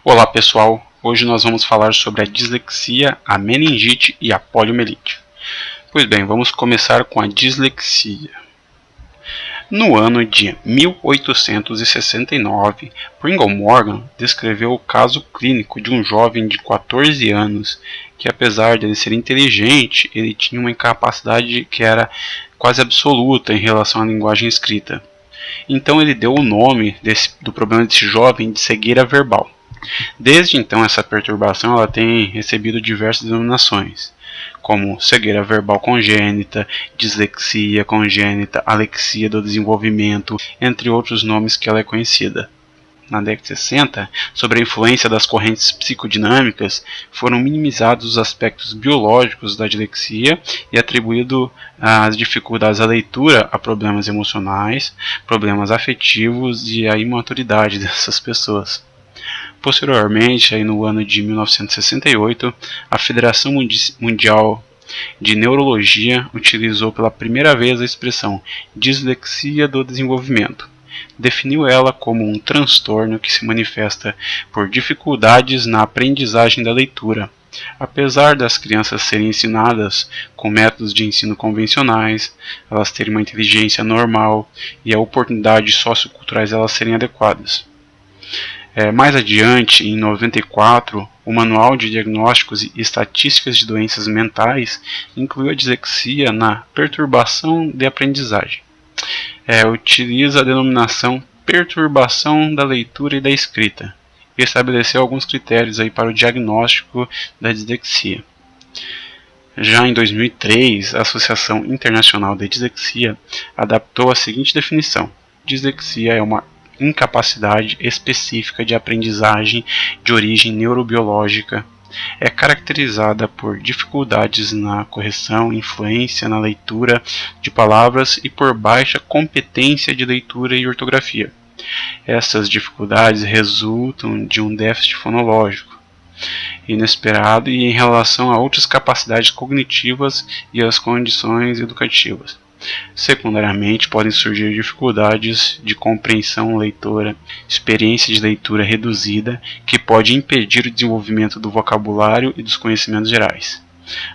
Olá pessoal, hoje nós vamos falar sobre a dislexia, a meningite e a poliomielite. Pois bem, vamos começar com a dislexia. No ano de 1869, Pringle Morgan descreveu o caso clínico de um jovem de 14 anos que, apesar de ele ser inteligente, ele tinha uma incapacidade que era quase absoluta em relação à linguagem escrita. Então ele deu o nome do problema desse jovem de cegueira verbal. Desde então, essa perturbação ela tem recebido diversas denominações, como cegueira verbal congênita, dislexia congênita, alexia do desenvolvimento, entre outros nomes que ela é conhecida. Na década de 60, sob a influência das correntes psicodinâmicas, foram minimizados os aspectos biológicos da dislexia e atribuído as dificuldades à leitura a problemas emocionais, problemas afetivos e a imaturidade dessas pessoas. Posteriormente, aí no ano de 1968, a Federação Mundial de Neurologia utilizou pela primeira vez a expressão dislexia do desenvolvimento. Definiu ela como um transtorno que se manifesta por dificuldades na aprendizagem da leitura. Apesar das crianças serem ensinadas com métodos de ensino convencionais, elas terem uma inteligência normal e a oportunidades socioculturais elas serem adequadas. Mais adiante, em 94, o Manual de Diagnósticos e Estatísticas de Doenças Mentais incluiu a dislexia na perturbação de aprendizagem. Utiliza a denominação perturbação da leitura e da escrita e estabeleceu alguns critérios aí para o diagnóstico da dislexia. Já em 2003, a Associação Internacional de Dislexia adaptou a seguinte definição: dislexia é uma incapacidade específica de aprendizagem de origem neurobiológica. É caracterizada por dificuldades na correção, influência na leitura de palavras e por baixa competência de leitura e ortografia. Essas dificuldades resultam de um déficit fonológico inesperado e em relação a outras capacidades cognitivas e as condições educativas. Secundariamente, podem surgir dificuldades de compreensão leitora, experiência de leitura reduzida, que pode impedir o desenvolvimento do vocabulário e dos conhecimentos gerais.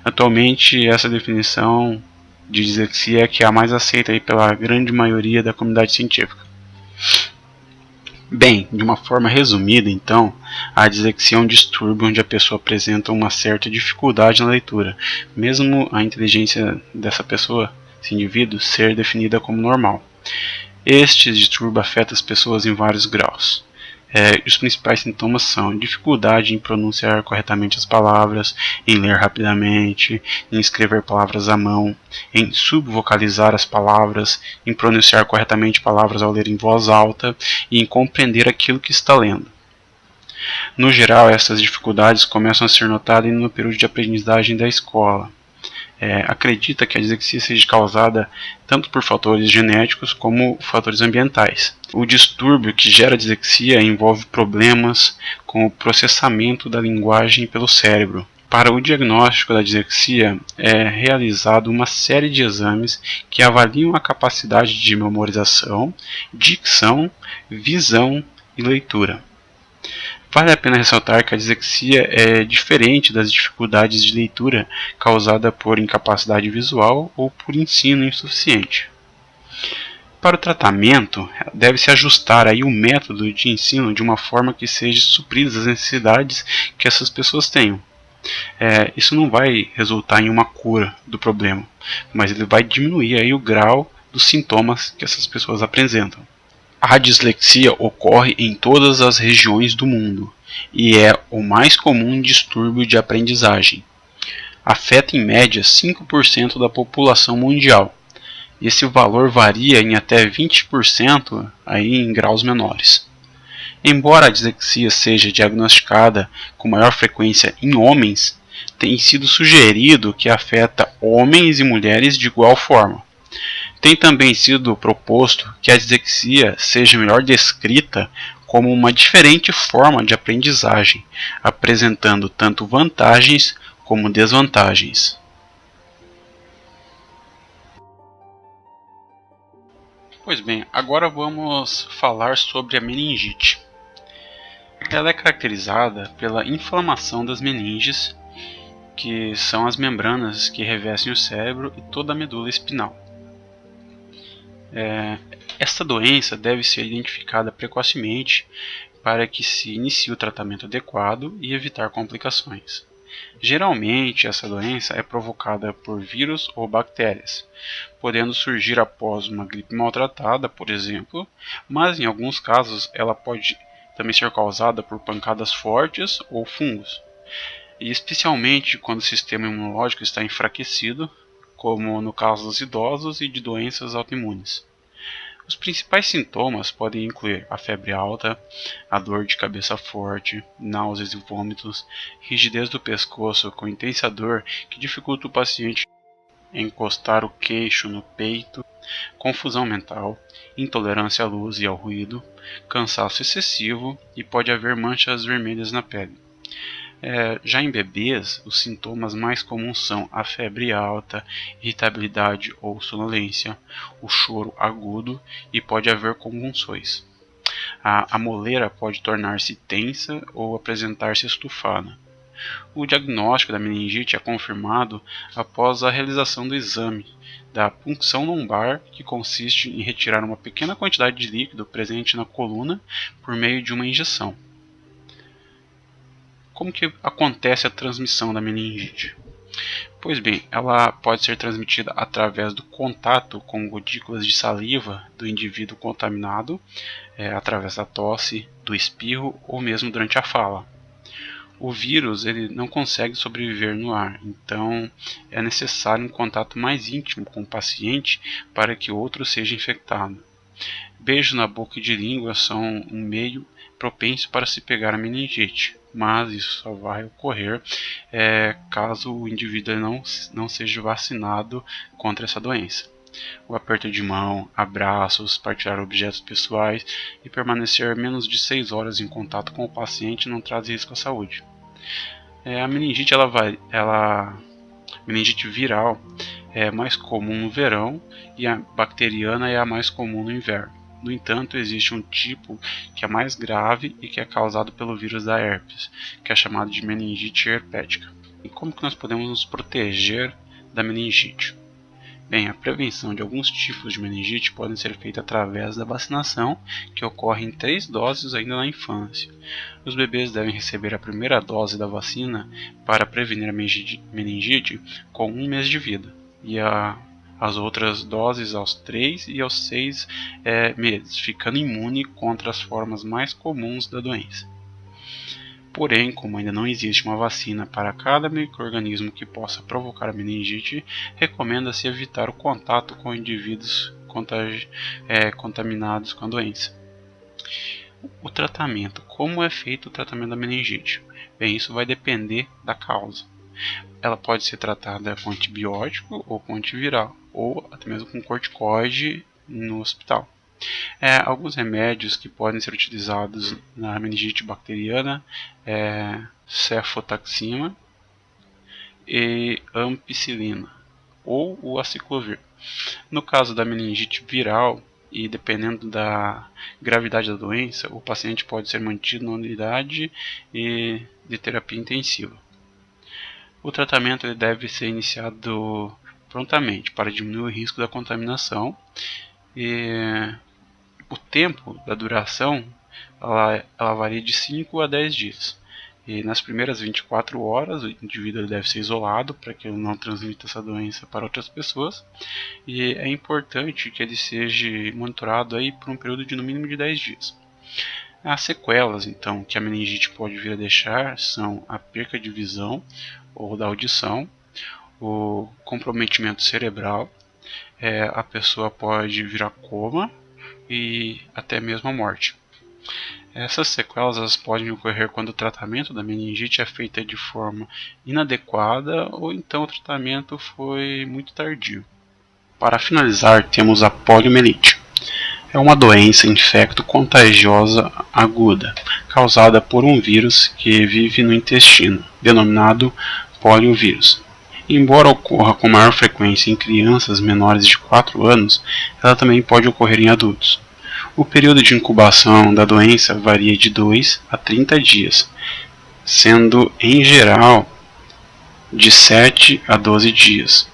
Atualmente, essa definição de dislexia é que é a mais aceita aí pela grande maioria da comunidade científica. Bem, de uma forma resumida, então, a dislexia é um distúrbio onde a pessoa apresenta uma certa dificuldade na leitura, mesmo a inteligência dessa pessoa, esse indivíduo, ser definida como normal. Este distúrbio afeta as pessoas em vários graus. Os principais sintomas são dificuldade em pronunciar corretamente as palavras, em ler rapidamente, em escrever palavras à mão, em subvocalizar as palavras, em pronunciar corretamente palavras ao ler em voz alta e em compreender aquilo que está lendo. No geral, essas dificuldades começam a ser notadas no período de aprendizagem da escola. Acredita que a dislexia seja causada tanto por fatores genéticos como fatores ambientais. O distúrbio que gera dislexia envolve problemas com o processamento da linguagem pelo cérebro. Para o diagnóstico da dislexia é realizado uma série de exames que avaliam a capacidade de memorização, dicção, visão e leitura. Vale a pena ressaltar que a dislexia é diferente das dificuldades de leitura causada por incapacidade visual ou por ensino insuficiente. Para o tratamento, deve-se ajustar aí o método de ensino de uma forma que seja supridas as necessidades que essas pessoas tenham. Isso não vai resultar em uma cura do problema, mas ele vai diminuir aí o grau dos sintomas que essas pessoas apresentam. A dislexia ocorre em todas as regiões do mundo e é o mais comum distúrbio de aprendizagem. Afeta em média 5% da população mundial. Esse valor varia em até 20% aí em graus menores. Embora a dislexia seja diagnosticada com maior frequência em homens, tem sido sugerido que afeta homens e mulheres de igual forma. Tem também sido proposto que a dislexia seja melhor descrita como uma diferente forma de aprendizagem, apresentando tanto vantagens como desvantagens. Pois bem, agora vamos falar sobre a meningite. Ela é caracterizada pela inflamação das meninges, que são as membranas que revestem o cérebro e toda a medula espinal. Esta doença deve ser identificada precocemente para que se inicie o tratamento adequado e evitar complicações. Geralmente, essa doença é provocada por vírus ou bactérias, podendo surgir após uma gripe maltratada, por exemplo, mas em alguns casos ela pode também ser causada por pancadas fortes ou fungos, e especialmente quando o sistema imunológico está enfraquecido, como no caso dos idosos e de doenças autoimunes. Os principais sintomas podem incluir a febre alta, a dor de cabeça forte, náuseas e vômitos, rigidez do pescoço com intensa dor que dificulta o paciente encostar o queixo no peito, confusão mental, intolerância à luz e ao ruído, cansaço excessivo e pode haver manchas vermelhas na pele. Já em bebês, os sintomas mais comuns são a febre alta, irritabilidade ou sonolência, o choro agudo e pode haver convulsões. A moleira pode tornar-se tensa ou apresentar-se estufada. O diagnóstico da meningite é confirmado após a realização do exame da punção lombar, que consiste em retirar uma pequena quantidade de líquido presente na coluna por meio de uma injeção. Como que acontece a transmissão da meningite? Pois bem, ela pode ser transmitida através do contato com gotículas de saliva do indivíduo contaminado, através da tosse, do espirro ou mesmo durante a fala. O vírus ele não consegue sobreviver no ar, então é necessário um contato mais íntimo com o paciente para que outro seja infectado. Beijos na boca e de língua são um meio propenso para se pegar a meningite, mas isso só vai ocorrer caso o indivíduo não seja vacinado contra essa doença. O aperto de mão, abraços, partilhar objetos pessoais e permanecer menos de 6 horas em contato com o paciente não traz risco à saúde. A meningite, meningite viral é mais comum no verão e a bacteriana é a mais comum no inverno. No entanto, existe um tipo que é mais grave e que é causado pelo vírus da herpes, que é chamado de meningite herpética. E como que nós podemos nos proteger da meningite? Bem, a prevenção de alguns tipos de meningite pode ser feita através da vacinação, que ocorre em 3 doses ainda na infância. Os bebês devem receber a primeira dose da vacina para prevenir a meningite com 1 mês de vida, e as outras doses aos 3 e aos 6 meses, ficando imune contra as formas mais comuns da doença. Porém, como ainda não existe uma vacina para cada micro-organismo que possa provocar a meningite, recomenda-se evitar o contato com indivíduos contaminados com a doença. O tratamento. Como é feito o tratamento da meningite? Bem, isso vai depender da causa. Ela pode ser tratada com antibiótico ou com antiviral, ou até mesmo com corticoide no hospital. Alguns remédios que podem ser utilizados na meningite bacteriana é cefotaxima e ampicilina ou o aciclovir. No caso da meningite viral, e dependendo da gravidade da doença, o paciente pode ser mantido na unidade de terapia intensiva. O tratamento ele deve ser iniciado prontamente para diminuir o risco da contaminação. O tempo da duração ela varia de 5 a 10 dias. E nas primeiras 24 horas o indivíduo deve ser isolado para que ele não transmita essa doença para outras pessoas. E é importante que ele seja monitorado aí por um período de no mínimo de 10 dias. As sequelas então que a meningite pode vir a deixar são a perca de visão ou da audição, o comprometimento cerebral, a pessoa pode vir a coma e até mesmo a morte. Essas sequelas elas podem ocorrer quando o tratamento da meningite é feito de forma inadequada ou então o tratamento foi muito tardio. Para finalizar, temos a poliomielite. É uma doença infecto-contagiosa aguda, causada por um vírus que vive no intestino, denominado poliovírus. Embora ocorra com maior frequência em crianças menores de 4 anos, ela também pode ocorrer em adultos. O período de incubação da doença varia de 2 a 30 dias, sendo em geral de 7 a 12 dias.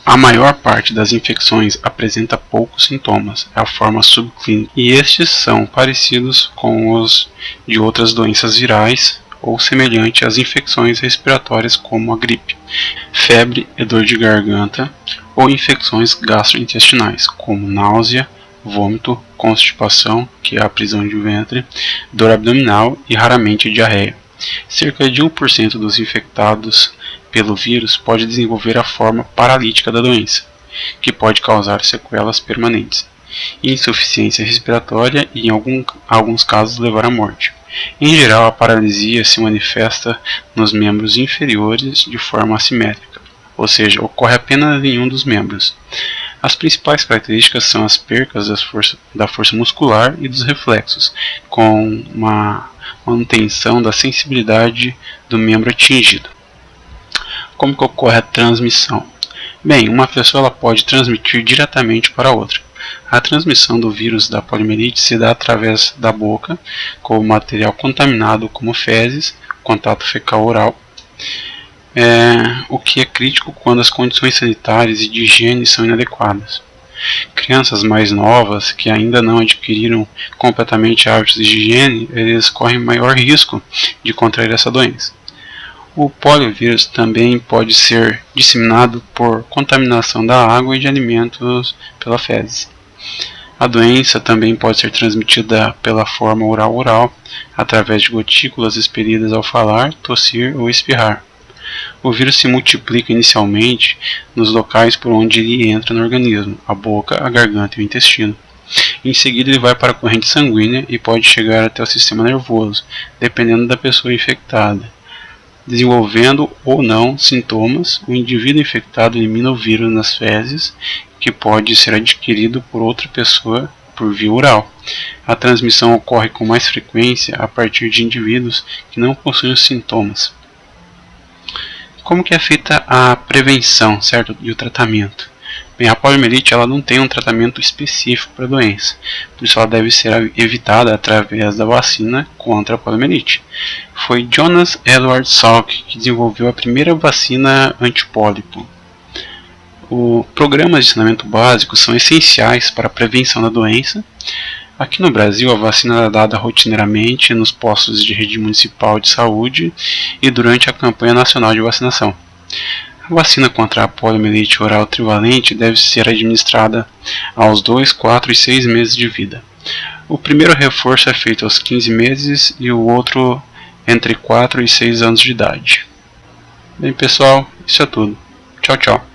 A maior parte das infecções apresenta poucos sintomas, é a forma subclínica, e estes são parecidos com os de outras doenças virais ou semelhante às infecções respiratórias como a gripe, febre e dor de garganta, ou infecções gastrointestinais como náusea, vômito, constipação, que é a prisão de ventre, dor abdominal e raramente diarreia. Cerca de 1% dos infectados pelo vírus pode desenvolver a forma paralítica da doença, que pode causar sequelas permanentes, insuficiência respiratória e, em alguns casos, levar à morte. Em geral, a paralisia se manifesta nos membros inferiores de forma assimétrica, ou seja, ocorre apenas em um dos membros. As principais características são as percas da força muscular e dos reflexos, com uma manutenção da sensibilidade do membro atingido. Como que ocorre a transmissão? Bem, uma pessoa ela pode transmitir diretamente para outra. A transmissão do vírus da poliomielite se dá através da boca, com material contaminado como fezes, contato fecal oral, o que é crítico quando as condições sanitárias e de higiene são inadequadas. Crianças mais novas que ainda não adquiriram completamente hábitos de higiene, eles correm maior risco de contrair essa doença. O poliovírus também pode ser disseminado por contaminação da água e de alimentos pela fezes. A doença também pode ser transmitida pela forma oral-oral, através de gotículas expelidas ao falar, tossir ou espirrar. O vírus se multiplica inicialmente nos locais por onde ele entra no organismo, a boca, a garganta e o intestino. Em seguida ele vai para a corrente sanguínea e pode chegar até o sistema nervoso, dependendo da pessoa infectada. Desenvolvendo ou não sintomas, o indivíduo infectado elimina o vírus nas fezes, que pode ser adquirido por outra pessoa por via oral. A transmissão ocorre com mais frequência a partir de indivíduos que não possuem os sintomas. Como que é feita a prevenção, certo? E o tratamento? Bem, a poliomielite ela não tem um tratamento específico para a doença, por isso ela deve ser evitada através da vacina contra a poliomielite. Foi Jonas Edward Salk que desenvolveu a primeira vacina antipólipo. Os programas de ensinamento básico são essenciais para a prevenção da doença. Aqui no Brasil, a vacina é dada rotineiramente nos postos de rede municipal de saúde e durante a campanha nacional de vacinação. A vacina contra a poliomielite oral trivalente deve ser administrada aos 2, 4 e 6 meses de vida. O primeiro reforço é feito aos 15 meses e o outro entre 4 e 6 anos de idade. Bem pessoal, isso é tudo. Tchau, tchau.